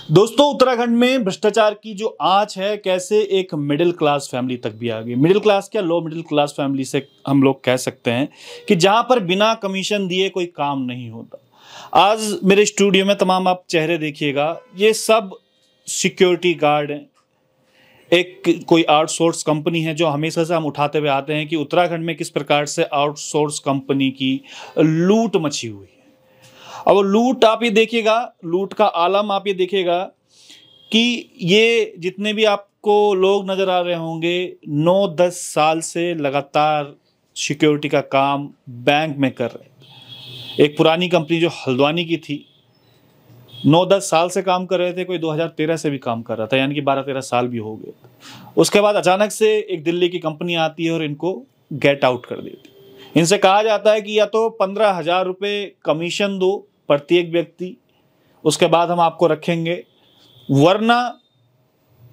दोस्तों, उत्तराखंड में भ्रष्टाचार की जो आंच है, कैसे एक मिडिल क्लास फैमिली तक भी आ गई। मिडिल क्लास क्या, लो मिडिल क्लास फैमिली से हम लोग कह सकते हैं कि जहां पर बिना कमीशन दिए कोई काम नहीं होता। आज मेरे स्टूडियो में तमाम आप चेहरे देखिएगा, ये सब सिक्योरिटी गार्ड हैं। एक कोई आउटसोर्स कंपनी है जो हमेशा से हम उठाते हुए आते हैं कि उत्तराखंड में किस प्रकार से आउटसोर्स कंपनी की लूट मची हुई है। अब वो लूट आप ये देखिएगा, लूट का आलम आप ये देखिएगा कि ये जितने भी आपको लोग नजर आ रहे होंगे, 9-10 साल से लगातार सिक्योरिटी का काम बैंक में कर रहे हैं। एक पुरानी कंपनी जो हल्द्वानी की थी, 9-10 साल से काम कर रहे थे, कोई 2013 से भी काम कर रहा था, यानी कि 12-13 साल भी हो गए। उसके बाद अचानक से एक दिल्ली की कंपनी आती है और इनको गेट आउट कर देती। इनसे कहा जाता है कि या तो 15,000 रुपये कमीशन दो प्रत्येक व्यक्ति, उसके बाद हम आपको रखेंगे, वरना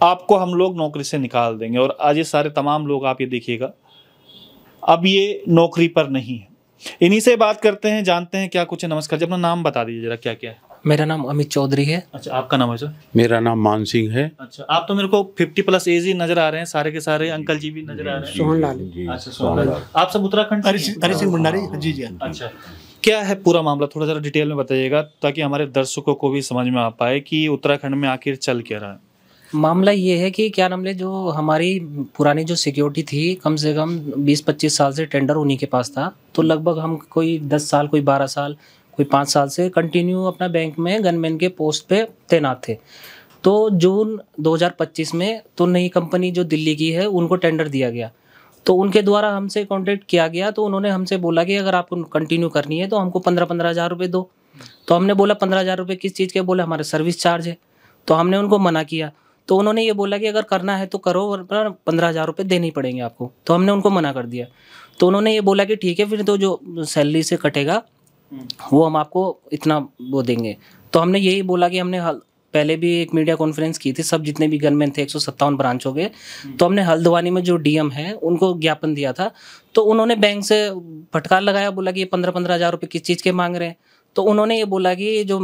आपको हम लोग नौकरी से निकाल देंगे। और आज ये सारे तमाम लोग आप ये देखिएगा, अब ये नौकरी पर नहीं है। इन्हीं से बात करते हैं, जानते हैं क्या कुछ है। नमस्कार जी, अपना नाम बता दीजिए जरा, क्या क्या है। मेरा नाम अमित चौधरी है। अच्छा, आपका नाम है सर? मेरा नाम मान सिंह है। अच्छा, आप तो मेरे को 50+ एज ही नजर आ रहे हैं, सारे के सारे अंकल जी भी नजर आ रहे हैं। सोहन लाल। अच्छा, सोहन लाल। आप सब उत्तराखंड हरि सिंह भंडारी। जी जी। अच्छा, क्या है पूरा मामला, थोड़ा जरा डिटेल में बताइएगा ताकि हमारे दर्शकों को भी समझ में आ पाए कि उत्तराखंड में आखिर चल क्या रहा है। मामला ये है कि क्या नाम ले, जो हमारी पुरानी जो सिक्योरिटी थी, कम से कम 20-25 साल से टेंडर उन्हीं के पास था। तो लगभग हम कोई 10 साल, कोई 12 साल, कोई 5 साल से कंटिन्यू अपना बैंक में गनमैन के पोस्ट पे तैनात थे। तो जून 2025 में तो नई कंपनी जो दिल्ली की है उनको टेंडर दिया गया। तो उनके द्वारा हमसे कांटेक्ट किया गया। तो उन्होंने हमसे बोला कि अगर आपको कंटिन्यू करनी है तो हमको 15-15 हज़ार रुपये दो। तो हमने बोला 15 हज़ार रुपये किस चीज़ के? बोले हमारे सर्विस चार्ज है। तो हमने उनको मना किया। तो उन्होंने ये बोला कि अगर करना है तो करो, वरना 15 हज़ार रुपये देने ही पड़ेंगे आपको। तो हमने उनको मना कर दिया। तो उन्होंने ये बोला कि ठीक है, फिर तो जो सैलरी से कटेगा वो हम आपको इतना वो देंगे। तो हमने यही बोला कि हमने पहले भी एक मीडिया कॉन्फ्रेंस की थी, सब जितने भी गनमैन थे 157 ब्रांच हो गए। तो हमने हल्द्वानी में जो डीएम है उनको ज्ञापन दिया था। तो उन्होंने बैंक से फटकार लगाया, बोला कि ये 15-15 हज़ार रुपये किस चीज़ के मांग रहे हैं। तो उन्होंने ये बोला कि जो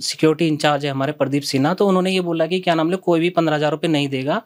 सिक्योरिटी इंचार्ज है हमारे प्रदीप सिन्हा, तो उन्होंने ये बोला कि क्या नाम ले, कोई भी 15 हज़ार रुपये नहीं देगा।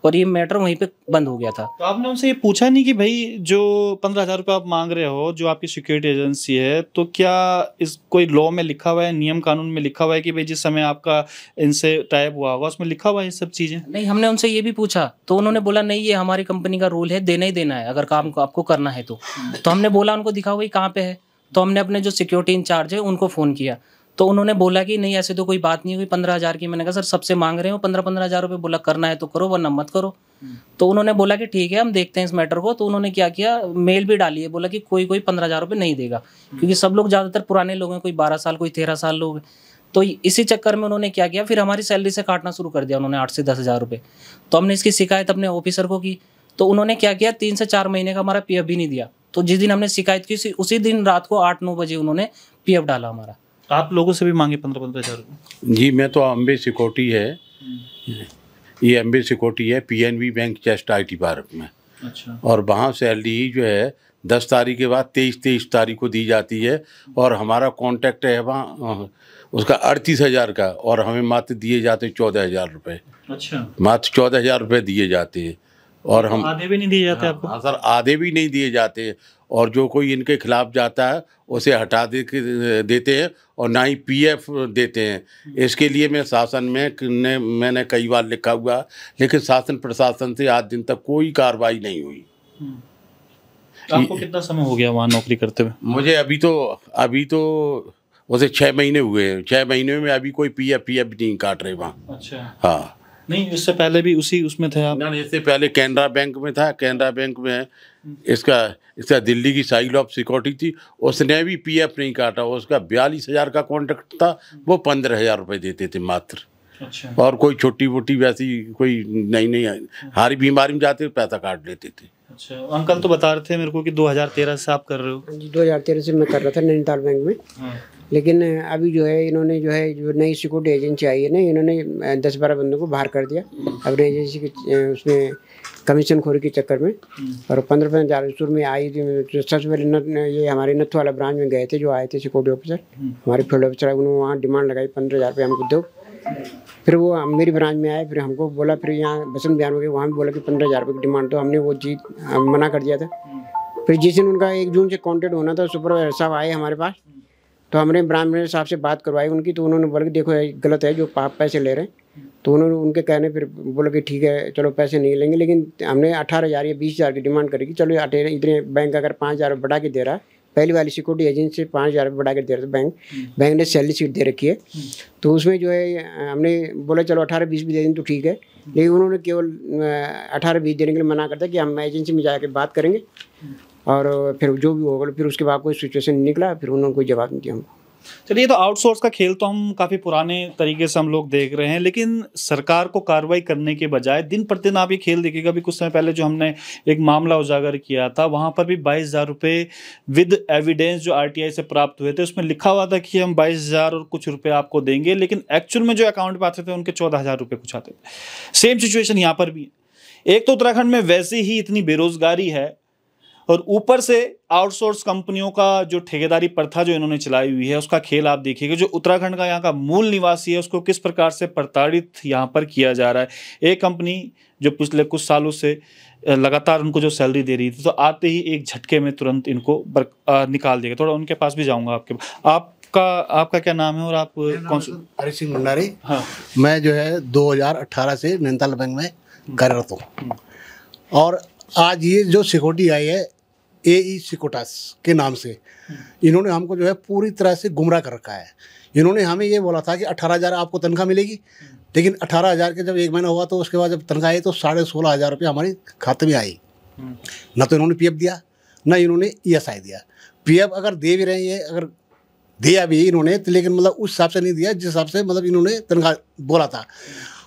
और ये मैटर वहीं पे बंद हो गया था। तो आपने उनसे ये पूछा नहीं कि भाई जो 15,000 रुपये आप मांग रहे हो, जो आपकी सिक्योरिटी एजेंसी है, तो क्या इस कोई लॉ में लिखा हुआ है, नियम कानून में लिखा हुआ है कि भाई जिस समय आपका इनसे टाइप हुआ होगा उसमें लिखा हुआ है ये सब चीजें? नहीं, हमने उनसे ये भी पूछा तो उन्होंने बोला नहीं, ये हमारी कंपनी का रूल है, देना ही देना है अगर काम को आपको करना है तो। हमने बोला उनको दिखाओ भाई कहाँ पे है। तो हमने अपने जो सिक्योरिटी इंचार्ज है उनको फ़ोन किया। तो उन्होंने बोला कि नहीं, ऐसे तो कोई बात नहीं हुई 15 हज़ार की। मैंने कहा सर सबसे मांग रहे हो 15-15 हज़ार रुपये, बोला करना है तो करो वरना मत करो। तो उन्होंने बोला कि ठीक है, हम देखते हैं इस मैटर को। तो उन्होंने क्या किया, मेल भी डाली है, बोला कि कोई 15 हज़ार रुपये नहीं देगा, क्योंकि सब लोग ज़्यादातर पुराने लोग हैं, कोई 12 साल, कोई 13 साल लोग हैं। तो इसी चक्कर में उन्होंने क्या किया, फिर हमारी सैलरी से काटना शुरू कर दिया उन्होंने 8 से 10 हज़ार रुपये। तो हमने इसकी शिकायत अपने ऑफिसर को की। तो उन्होंने क्या किया, 3 से 4 महीने का हमारा पीएफ भी नहीं दिया। तो जिस दिन हमने शिकायत की उसी दिन रात को 8-9 बजे उन्होंने पीएफ डाला हमारा। आप लोगों से भी मांगे 15-15 हज़ार रुपये? जी, मैं तो अम्बे सिक्योरिटी है, ये अम्बे सिक्योरिटी है PNB bank chest IT park में। अच्छा। और वहाँ सैलरी जो है 10 तारीख के बाद 23 तारीख को दी जाती है। और हमारा कॉन्ट्रैक्ट है वहाँ उसका 38,000 का, और हमें मात्र दिए जाते हैं 14,000 रुपये। अच्छा, मात्र 14,000 रुपये दिए जाते हैं। और हम आधे भी नहीं दिए जाते आपको? हाँ सर, आधे भी नहीं दिए जाते। और जो कोई इनके खिलाफ जाता है उसे हटा देते हैं, और ना ही पीएफ देते हैं। इसके लिए मैं शासन में मैंने कई बार लिखा हुआ, लेकिन शासन प्रशासन से आज दिन तक कोई कार्रवाई नहीं हुई। आपको कितना समय हो गया वहाँ नौकरी करते हुए? मुझे अभी तो उसे 6 महीने हुए हैं। 6 महीने में अभी कोई पीएफ नहीं काट रहे वहाँ। अच्छा। हाँ, नहीं, इससे पहले भी उसमें थे आप? ना, इससे पहले कैनरा बैंक में था। कैनरा बैंक में इसका दिल्ली की साइल ऑफ सिक्योरिटी थी, उसने भी पीएफ नहीं काटा। उसका 42,000 का कॉन्ट्रैक्ट था, वो 15,000 रुपये देते थे मात्र। अच्छा। और कोई छोटी मोटी वैसी कोई नहीं हारी बीमारी में जाते पैसा काट लेते थे। अच्छा, अंकल तो बता रहे थे मेरे को कि 2013 से आप कर रहे हो? जी, 2013 से मैं कर रहा था नैनीताल बैंक में। हाँ। लेकिन अभी जो है इन्होंने जो नई सिक्योरिटी एजेंसी आई है ना, इन्होंने 10-12 बंदों को बाहर कर दिया अपनी एजेंसी के उसमें कमीशन खोरी के चक्कर में। और 15-15 हज़ार शुरू में आई थी। सबसे पहले ये हमारे नत्थ वाला ब्रांच में गए थे, जो आए थे सिक्योरिटी ऑफिसर, हमारे फील्ड ऑफिसर, उन्होंने वहाँ डिमांड लगाई 15,000 रुपये हमको दो। फिर वो मेरी ब्रांच में आए, फिर हमको बोला, फिर यहाँ बसंत बिहार में गए, वहाँ भी बोला कि 15,000 रुपये की डिमांड, तो हमने वो चीज़ मना कर दिया था। फिर जिस दिन उनका 1 जून से कॉन्टेक्ट होना था, सुपरवाइजर साहब आए हमारे पास, तो हमने ब्रांच मैनेजर साहब से बात करवाई उनकी, तो उन्होंने बोला कि देखो ये गलत है जो आप पैसे ले रहे हैं। तो उन्होंने उनके कहने फिर बोला कि ठीक है चलो पैसे नहीं लेंगे, लेकिन हमने 18,000 या 20,000 की डिमांड करेगी। चलो इतने बैंक अगर 5,000 बढ़ा के दे रहा है, पहली वाली सिक्योरिटी एजेंसी से 5,000 बढ़ा के दे रहा था बैंक ने सैलरी शीट दे रखी है, तो उसमें जो है हमने बोला चलो 18-20 भी दे दें तो ठीक है, लेकिन उन्होंने केवल 18-20 देने के लिए मना करता कि हम एजेंसी में जाकर बात करेंगे, और फिर जो भी होगा फिर उसके बाद कोई सिचुएशन निकला, फिर उन्होंने कोई जवाब नहीं दिया हमको। चलिए, तो आउटसोर्स का खेल तो हम काफ़ी पुराने तरीके से हम लोग देख रहे हैं, लेकिन सरकार को कार्रवाई करने के बजाय दिन प्रतिदिन आप ये खेल देखिएगा। अभी कुछ समय पहले जो हमने एक मामला उजागर किया था, वहाँ पर भी 22,000 रुपये विद एविडेंस जो RTI से प्राप्त हुए थे, उसमें लिखा हुआ था कि हम 22,000 और कुछ रुपये आपको देंगे, लेकिन एक्चुअल में जो अकाउंट में आते थे उनके 14,000 रुपये कुछ आते थे। सेम सिचुएशन यहाँ पर भी है। एक तो उत्तराखंड में वैसे ही इतनी बेरोजगारी है, और ऊपर से आउटसोर्स कंपनियों का जो ठेकेदारी प्रथा जो इन्होंने चलाई हुई है, उसका खेल आप देखिएगा। जो उत्तराखंड का यहाँ का मूल निवासी है, उसको किस प्रकार से प्रताड़ित यहाँ पर किया जा रहा है। एक कंपनी जो पिछले कुछ सालों से लगातार उनको जो सैलरी दे रही थी, तो आते ही एक झटके में तुरंत इनको निकाल देगा। थोड़ा उनके पास भी जाऊँगा। आपका क्या नाम है और आप कौन से? हरि सिंह भंडारी। हाँ, मैं जो है 2018 से नैनीताल बैंक में कार्यरत हूँ, और आज ये जो सिक्योरिटी आई है AE सिक्योटास के नाम से, इन्होंने हमको जो है पूरी तरह से गुमराह कर रखा है। इन्होंने हमें ये बोला था कि 18,000 आपको तनख्वाह मिलेगी, लेकिन 18,000 के जब 1 महीना हुआ तो उसके बाद जब तनख्वाह आई तो 16,500 रुपये हमारे खाते में आई। ना तो इन्होंने PF दिया, ना इन्होंने ESI दिया। PF अगर दे भी रहे हैं, अगर दिया भी इन्होंने तो, लेकिन मतलब उस हिसाब से नहीं दिया जिस हिसाब से मतलब इन्होंने तनख्वाह बोला था।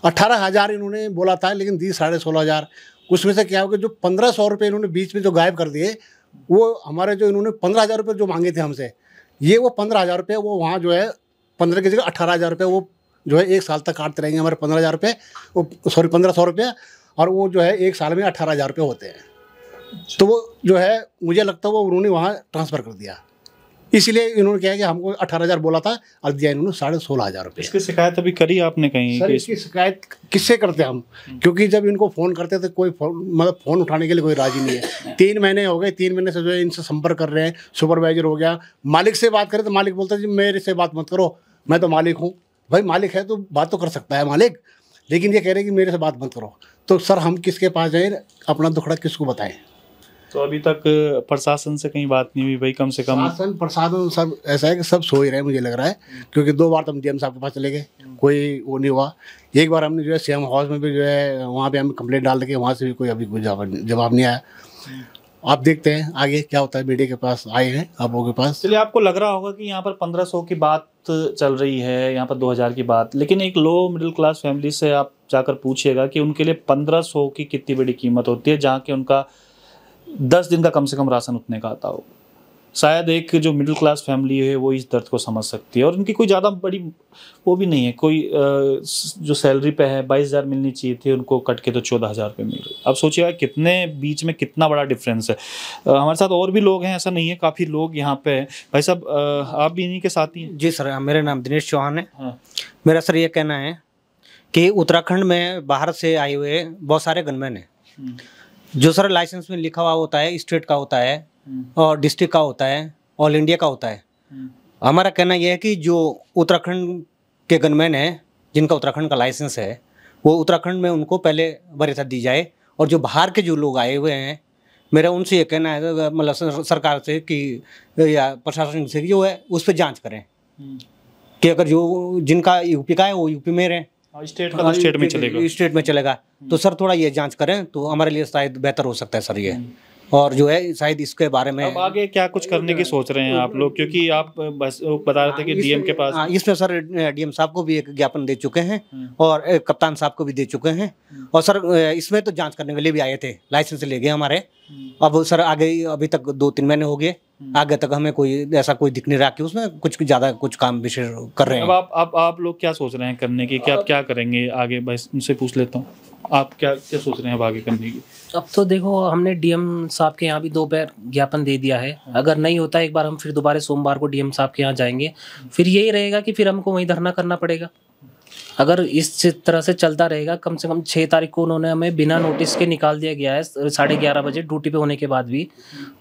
18,000 इन्होंने बोला था, लेकिन दी 16,500। उसमें से क्या हो गया, जो 1,500 रुपये इन्होंने बीच में जो गायब कर दिए, वो हमारे जो इन्होंने 15,000 रुपये जो मांगे थे हमसे, ये वो 15,000 रुपये वो वहाँ जो है 15 की जगह 18,000 रुपये वो जो है 1 साल तक काटते रहेंगे हमारे 15,000 रुपये, वो 1,500 रुपये, और वो जो है 1 साल में 18,000 रुपये होते हैं। तो वो जो है मुझे लगता है वो उन्होंने वहाँ ट्रांसफ़र कर दिया, इसलिए इन्होंने क्या है कि हमको 18,000 बोला था और दिया इन्होंने 16,500 रुपये। इसकी शिकायत अभी करी आपने कहीं? सर इसकी शिकायत किससे करते हम, क्योंकि जब इनको फ़ोन करते थे कोई मतलब फ़ोन उठाने के लिए कोई राजी नहीं है। 3 महीने हो गए, 3 महीने से जो है इनसे संपर्क कर रहे हैं। सुपरवाइजर हो गया, मालिक से बात करें तो मालिक बोलता है जी मेरे से बात मत करो, मैं तो मालिक हूँ। भाई मालिक है तो बात तो कर सकता है मालिक, लेकिन ये कह रहे हैं कि मेरे से बात मत करो। तो सर हम किसके पास जाएँ, अपना दुखड़ा किसको बताएं? तो अभी तक प्रशासन से कहीं बात नहीं हुई भाई? कम से कम प्रशासन सब ऐसा है कि सब सो ही रहे मुझे लग रहा है, क्योंकि 2 बार तो हम DM साहब के पास चले गए, कोई वो नहीं हुआ। एक बार हमने जो है CM हाउस में भी जो है वहाँ पे हम कंप्लेंट डाल के, वहाँ से भी कोई अभी कोई जवाब नहीं आया। आप देखते हैं आगे क्या होता है। मीडिया के पास आए हैं, आप लोगों के पास। चलिए, आपको लग रहा होगा कि यहाँ पर 1,500 की बात चल रही है, यहाँ पर 2,000 की बात, लेकिन एक लो मिडिल क्लास फैमिली से आप जाकर पूछिएगा कि उनके लिए 1,500 की कितनी बड़ी कीमत होती है, जहाँ के उनका 10 दिन का कम से कम राशन उतने का आता हो। शायद एक जो मिडिल क्लास फैमिली है वो इस दर्द को समझ सकती है, और उनकी कोई ज़्यादा बड़ी वो भी नहीं है। कोई जो सैलरी पे है 22,000 मिलनी चाहिए थी, उनको कट के तो 14,000 रुपये मिल रही। अब सोचिएगा कितने बीच में कितना बड़ा डिफरेंस है। हमारे साथ और भी लोग हैं, ऐसा नहीं है, काफ़ी लोग यहाँ पे हैं। भाई साहब, आप भी इन्हीं के साथ ही हैं? जी सर, मेरा नाम दिनेश चौहान है। हाँ। मेरा सर ये कहना है कि उत्तराखंड में बाहर से आए हुए बहुत सारे गनमैन हैं, जो सर लाइसेंस में लिखा हुआ होता है स्टेट का होता है और डिस्ट्रिक्ट का होता है, ऑल इंडिया का होता है। हमारा कहना यह है कि जो उत्तराखंड के गनमैन हैं, जिनका उत्तराखंड का लाइसेंस है, वो उत्तराखंड में उनको पहले वरीयता दी जाए, और जो बाहर के जो लोग आए हुए हैं, मेरा उनसे ये कहना है मतलब सरकार से कि या प्रशासन से जो है उस पर जाँच करें कि अगर जो जिनका यूपी का है वो यूपी में रहें, स्टेट का तो स्टेट में चलेगा, स्टेट में चलेगा। तो सर थोड़ा ये जांच करें तो हमारे लिए शायद बेहतर हो सकता है सर ये, और जो है शायद इसके बारे में। अब आगे क्या कुछ करने की सोच रहे हैं आप लोग, क्योंकि आप बस बता रहे थे कि DM के पास? इसमें सर DM साहब को भी एक ज्ञापन दे चुके हैं और कप्तान साहब को भी दे चुके हैं, और सर इसमें तो जांच करने के लिए भी आए थे, लाइसेंस ले गए हमारे। अब सर आगे अभी तक 2-3 महीने हो गए, आगे तक हमें कोई ऐसा कोई दिख नहीं रहा कि उसमें कुछ ज़्यादा कुछ काम विशेष कर रहे हैं। अब आप लोग क्या सोच रहे हैं करने की, कि आप क्या करेंगे आगे? बस उनसे पूछ लेता हूँ, आप क्या सोच रहे हैं अब आगे करने की? अब तो देखो, हमने DM साहब के यहाँ भी 2 बार ज्ञापन दे दिया है। अगर नहीं होता एक बार, हम फिर दोबारा सोमवार को DM साहब के यहाँ जाएंगे। फिर यही रहेगा कि फिर हमको वहीं धरना करना पड़ेगा। अगर इस तरह से चलता रहेगा, कम से कम 6 तारीख को उन्होंने हमें बिना नोटिस के निकाल दिया गया है 11:30 बजे ड्यूटी पे होने के बाद भी,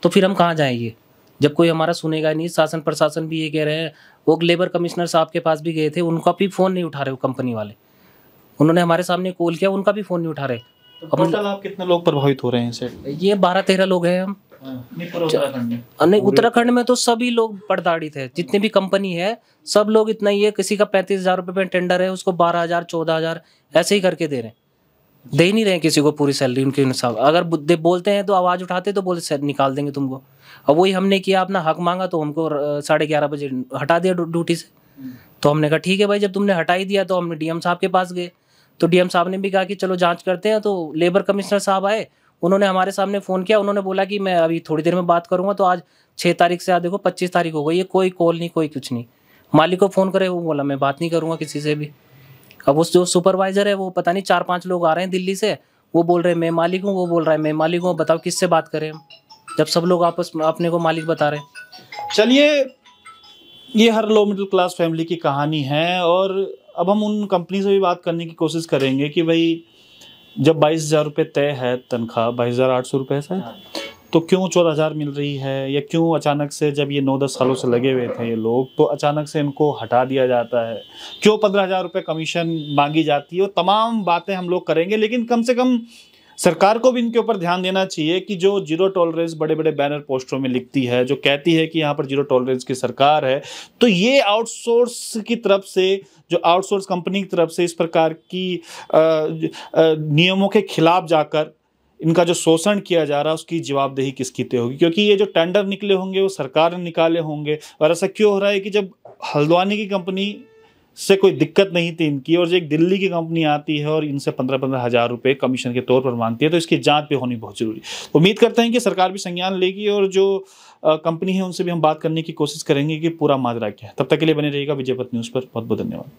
तो फिर हम कहाँ जाएंगे जब कोई हमारा सुनेगा नहीं। शासन प्रशासन भी ये कह रहे हैं, वो लेबर कमिश्नर साहब के पास भी गए थे, उनका भी फ़ोन नहीं उठा रहे वो कंपनी वाले। उन्होंने हमारे सामने कॉल किया, उनका भी फ़ोन नहीं उठा रहे। टोटल आप कितने लोग प्रभावित हो रहे हैं इससे? ये 12-13 लोग हैं हम। नहीं, उत्तराखंड में तो सभी लोग प्रताड़ित है, जितने भी कंपनी है सब लोग इतना ही है। किसी का 35,000 रुपये में टेंडर है, उसको 12,000 14,000 ऐसे ही करके दे रहे हैं, दे ही नहीं रहे किसी को पूरी सैलरी उनके हिसाब। अगर बोलते हैं तो आवाज़ उठाते तो बोलते सर निकाल देंगे तुमको। अब वही हमने किया, अपना हक मांगा तो हमको 11:30 बजे हटा दिया ड्यूटी से। तो हमने कहा ठीक है भाई, जब तुमने हटा ही दिया तो हमने डीएम साहब के पास गए, तो डीएम साहब ने भी कहा कि चलो जांच करते हैं। तो लेबर कमिश्नर साहब आए, उन्होंने हमारे सामने फ़ोन किया, उन्होंने बोला कि मैं अभी थोड़ी देर में बात करूंगा। तो आज 6 तारीख से आज देखो 25 तारीख हो गई, ये कोई कॉल नहीं, कोई कुछ नहीं। मालिक को फ़ोन करे, वो बोला मैं बात नहीं करूंगा किसी से भी। अब वो जो सुपरवाइज़र है वो पता नहीं 4-5 लोग आ रहे हैं दिल्ली से, वो बोल रहे हैं मैं मालिक हूँ, वो बोल रहा है मैं मालिक हूँ। बताओ किससे बात करें हम, जब सब लोग आपस में अपने को मालिक बता रहे हैं। चलिए, ये हर लो मिडिल क्लास फैमिली की कहानी है। और अब हम उन कंपनी से भी बात करने की कोशिश करेंगे कि भाई जब 22,000 रुपये तय है तनख्वाह, 22,800 रुपये से, तो क्यों 14,000 मिल रही है, या क्यों अचानक से जब ये 9-10 सालों से लगे हुए थे ये लोग, तो अचानक से इनको हटा दिया जाता है, क्यों 15,000 रुपये कमीशन मांगी जाती है। वो तमाम बातें हम लोग करेंगे, लेकिन कम से कम सरकार को भी इनके ऊपर ध्यान देना चाहिए कि जो जीरो टॉलरेंस बड़े बड़े बैनर पोस्टरों में लिखती है, जो कहती है कि यहाँ पर जीरो टॉलरेंस की सरकार है, तो ये आउटसोर्स की तरफ से, जो आउटसोर्स कंपनी की तरफ से इस प्रकार की नियमों के खिलाफ जाकर इनका जो शोषण किया जा रहा है, उसकी जवाबदेही किसकी तय होगी? क्योंकि ये जो टेंडर निकले होंगे वो सरकार ने निकाले होंगे। और ऐसा क्यों हो रहा है कि जब हल्द्वानी की कंपनी से कोई दिक्कत नहीं थी इनकी, और जो एक दिल्ली की कंपनी आती है और इनसे 15-15 हज़ार रुपये कमीशन के तौर पर मांगती है, तो इसकी जांच भी होनी बहुत जरूरी है। उम्मीद करते हैं कि सरकार भी संज्ञान लेगी, और जो कंपनी है उनसे भी हम बात करने की कोशिश करेंगे कि पूरा माजरा क्या है। तब तक के लिए बने रहिएगा विजय पथ न्यूज़ पर। बहुत बहुत धन्यवाद।